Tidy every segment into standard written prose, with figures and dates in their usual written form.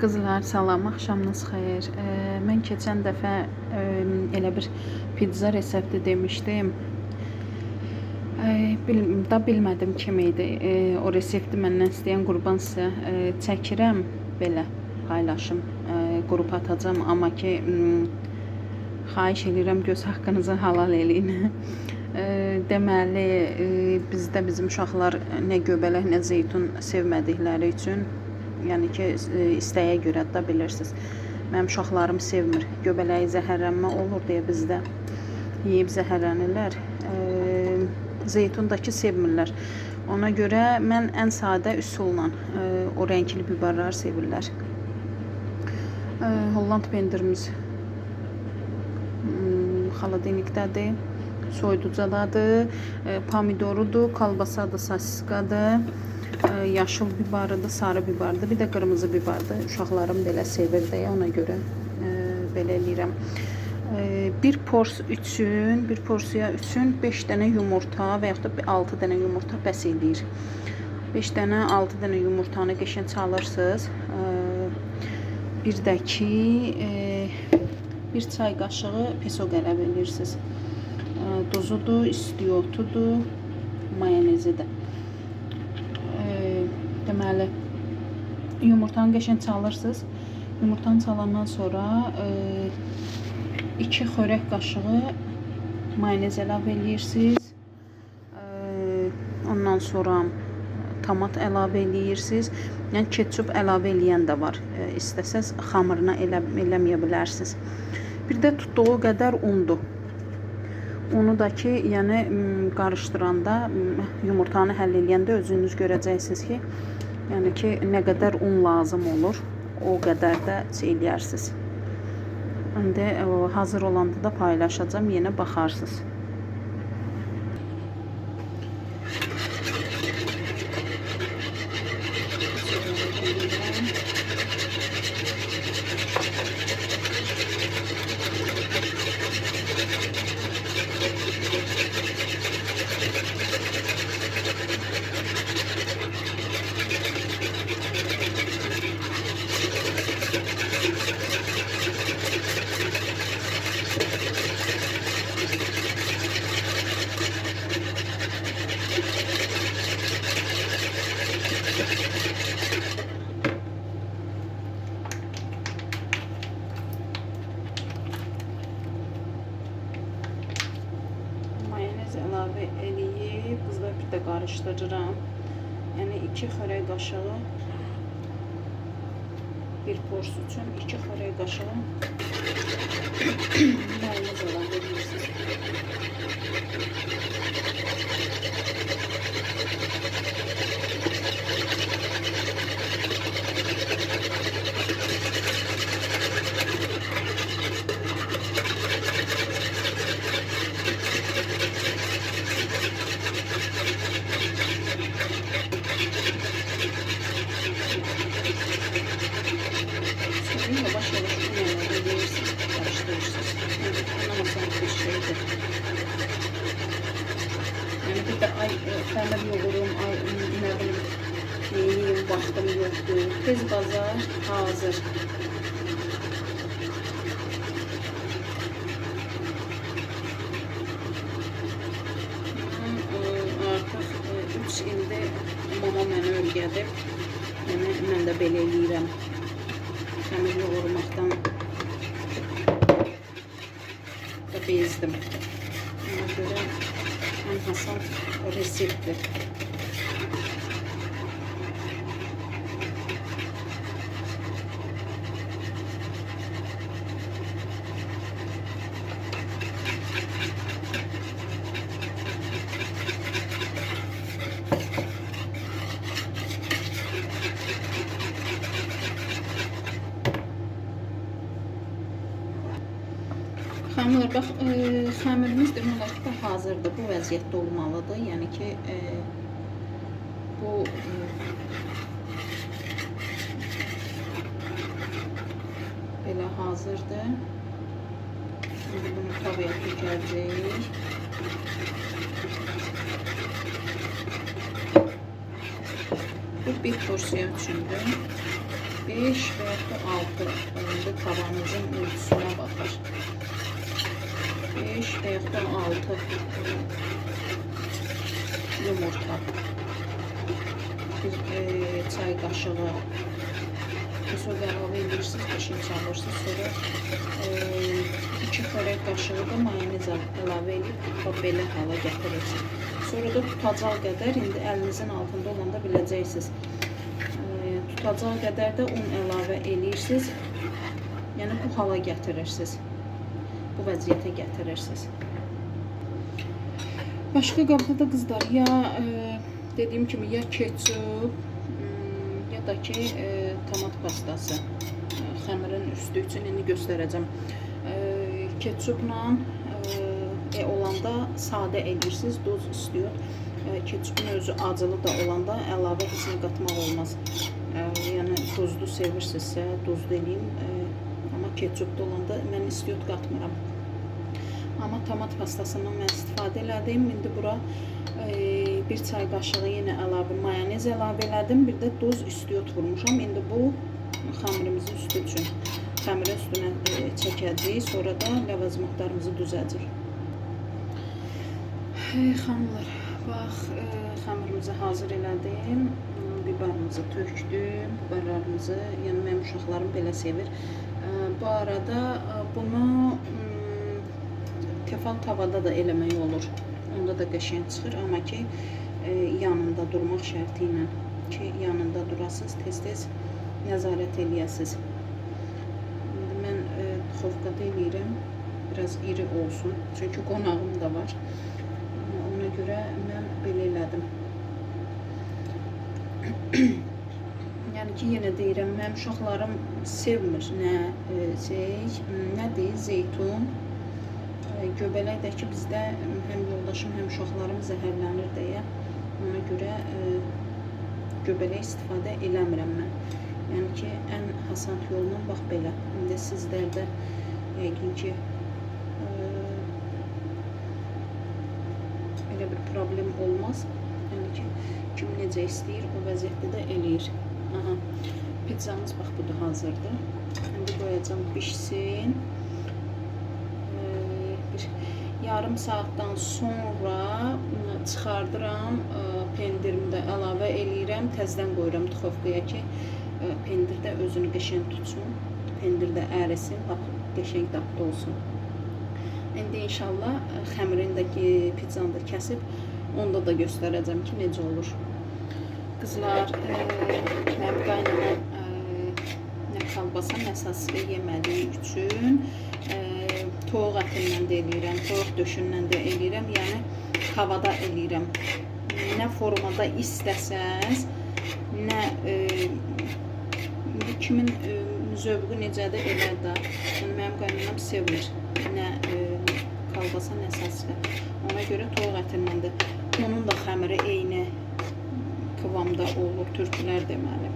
Qızlar, salam, axşamınız xeyir. Mən keçən dəfə elə bir pizza resepti demişdim. Bilmədim kim idi. O resepti məndən istəyən qurban sizə çəkirəm belə paylaşım, qrupa atacağım, amma ki xahiş edirəm göz haqqınızı halal eləyin. Deməli, bizdə bizim uşaqlar nə göbələk, nə zeytun sevmədikləri üçün, yəni ki, istəyə görə də bilirsiniz. Mənim uşaqlarım sevmir. Göbələyi zəhərlənmə olur deyə bizdə yeyib zəhərlənirlər. Zeytundakı sevmirlər. Ona görə mən ən sadə üsulla o rəngli biberləri sevirlər. Holland pendirimiz xaladenikdədir, soyuducadadır, pomidorudur, kalbasadır, sosiskadır, yaşıl bibarıdır, sarı bibarıdır, bir də qırmızı bibarıdır. Uşaqlarım belə sevir deyə ona görə belə eləyirəm. Bir porsiya üçün 5 dənə yumurta və yaxud da 6 dənə yumurta bəs eləyir. 5 dənə, 6 dənə yumurtanı qəşəng çalırsınız. Bir də ki, bir çay qaşığı peso qələb edirsiniz. Duzudur, istiotudur, mayonezidir. Deməli, yumurtanı qəşəng çalırsınız. Yumurtanı çalandan sonra 2 xörək qaşığı mayonez əlavə edirsiniz. Ondan sonra tomat əlavə edirsiniz. Yəni ketçup əlavə eləyən də var. İstəsəz xəmirinə eləməyə bilərsiniz. Bir də tutduğu qədər undur. Unu da ki, yəni qarışdıranda, yumurtanı həll eləyəndə özünüz görəcəksiniz ki, yəni ki, nə qədər un lazım olur, o qədər də eləyərsiniz. İndi hazır olanda da paylaşacağım, yenə baxarsınız. Əlavə eləyib, qızlar bir də qarışdırıram. Yəni 2 xörək qaşığı, bir porsiya üçün 2 xörək qaşığı mayonez əlavə edirsiniz. Yavaş yavaş un edirsiniz, karıştırırsınız. Yani anlamasanız bir şeydir. Yani bir de xəmir yoğurum, nə bilim, yiyeyim, vaxtım yoxdur. Tez bazar hazır. Artıq 3 ildir mama mənə öyrədib. Yəni mən də belə eləyirəm. Xəmir yoğurmaqdan da bezdim. Ona görə ən hasan reseptdir. Xəmir, bax, xəmirimiz demək olar ki, hazırdır. Bu vəziyyətdə olmalıdır. Yəni ki, bu belə hazırdır. Şimdi bunu tavaya tökəcəyik. Bu bir porsiya üçündür. 5 və ya da 6. İndi tavanızın ölçüsünə baxır. 5 və ya da 6 yumurta. Bir çay qaşığı soğuk əlavə edirsiniz, qəşəng çalırsınız. Sonra 2 xörək qaşığı da mayonez əlavə edib belə hala gətirirsiniz. Sonra da tutacaq qədər, indi əlinizin altında olanda biləcəksiniz. Tutacaq qədər də un əlavə edirsiniz. Yəni bu hala gətirirsiniz. Bu vəziyyətə gətirirsiniz. Başqa qabda da qızlar ya dediyim kimi ya ketçup ya da ki tomat pastası. Xəmirin üstü üçün indi göstərəcəm. Ketçupla olanda sadə edirsiniz, duz istiyor. Ketçupun özü acılı da olanda əlavə heç nə qatmaq olmaz. Yəni duzlu sevirsinizsə duzlu eləyim. Amma ketçupda olanda mən istiyot qatmıram. Amma tomat pastasından mən istifadə elədim. İndi bura bir çay qaşığı yenə əlavə mayonez əlavə elədim. Bir də duz istiyot vurmuşam. İndi bu xəmirimizin üstü üçün. Xəmirin üstünə çəkəcəyik. Sonra da ləvazimatlarımızı düzəcəyik. Xanımlar, bax xəmirimizi hazır elədim. Biberimizi tökdüm. Biberlərimizi, yəni mənim uşaqlarım belə sevir. Bu arada bunu tefal tavada da eləmək olur. Onda da qəşəng çıxır, amma ki yanında durmaq şərti ilə ki yanında durasınız, tez-tez nəzarət eləyəsiniz. İndi mən duxovkada eləyirəm, biraz iri olsun, çünki qonağım da var. Ona görə mən belə elədim. Yəni ki yenə deyirəm, mənim uşaqlarım sevmir nədir, zeytun. Göbələk də ki bizdə həm yoldaşım, həm uşaqlarım zəhərlənir deyə ona görə göbələk istifadə eləmirəm mən. Yəni ki ən hasant yolla bax belə. İndi sizlərdə yəqin ki belə bir problem olmaz. Yəni ki kim necə istəyir o vəziyyətdə də eləyir. Aha. Pizzamız bax bu da hazırdır. İndi qoyacağım pişsin. Yarım saatdan sonra çıxardıram, pendirimi də əlavə eləyirəm, təzədən qoyuram duxovkaya ki pendirdə özünü qəşəng tutsun, pendirdə ərisin, bax qəşəng dadlı olsun. İndi inşallah xəmirindəki pizzanı da kəsib onda da göstərəcəm ki necə olur. Qızlar, mənim qaynanam nə kalbasa, nə sasika yemədiyi üçün toyuq ətindən də eləyirəm, toyuq döşündən də eləyirəm, yəni havada eləyirəm. Nə formada istəsəz, nə kimin zövqü necədir elə də. Yəni mənim qaynanam sevmir nə kalbasa, nə sasika. Ona görə toyuq ətindən də. Onun da xəmiri eyni kıvamda olur, türklər deməli.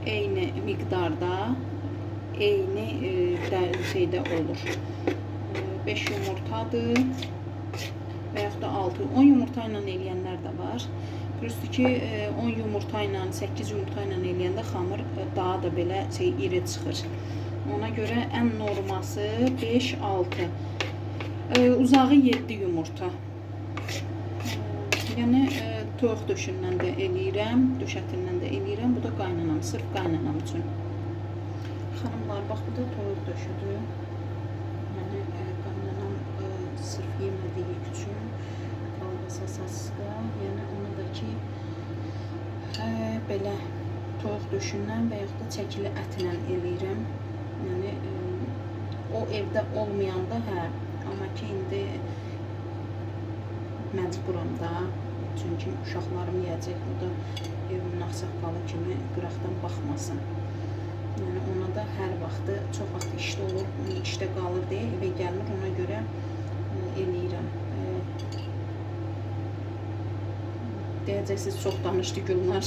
Eyni miqdarda, eyni şeydə olur. 5 yumurtadır və yaxud da 6, 10 yumurta ilə eləyənlər də var. Pürüstü ki 10 yumurta ilə, 8 yumurta ilə eləyəndə xamır daha da belə iri çıxır. Ona görə ən norması 5-6, uzağı 7 yumurta. Yəni toyuq döşündən də eləyirəm, döş ətindən də eləyirəm. Bu da qaynanam, sırf qaynanam üçün. Xanımlar, bax bu da toyuq döşüdür. Sırf yemədiyi üçün kalbasa, sasika, yəni onu da ki belə toyuq döşündən və yaxud da çəkili ətlə eləyirəm. Yəni o evdə olmayanda amma ki indi məcburam da, çünki uşaqlarım yeyəcək, o da evimin ağsaqqalı kimi qıraqdan baxmasın. Yəni ona da hər vaxtı, çox vaxt işdə olur, işdə qalır deyə evə gəlmir, ona görə eləyirəm. Deyəcəksiniz, çox danışdı Gülnar.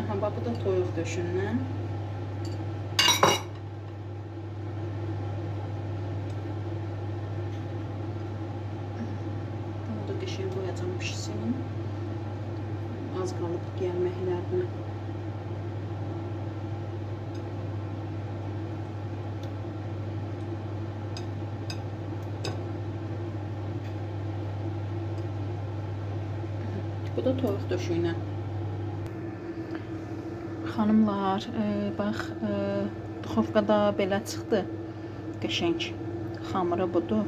Aha, bax bu da toyuq döşündən. Bunu da qəşəng qoyacağım pişsin. Az qalıb gəlməklərinə. Bu da toyuq döşüyünə. Xanımlar, bax, duxovkada belə çıxdı. Qəşəng xamırı budur.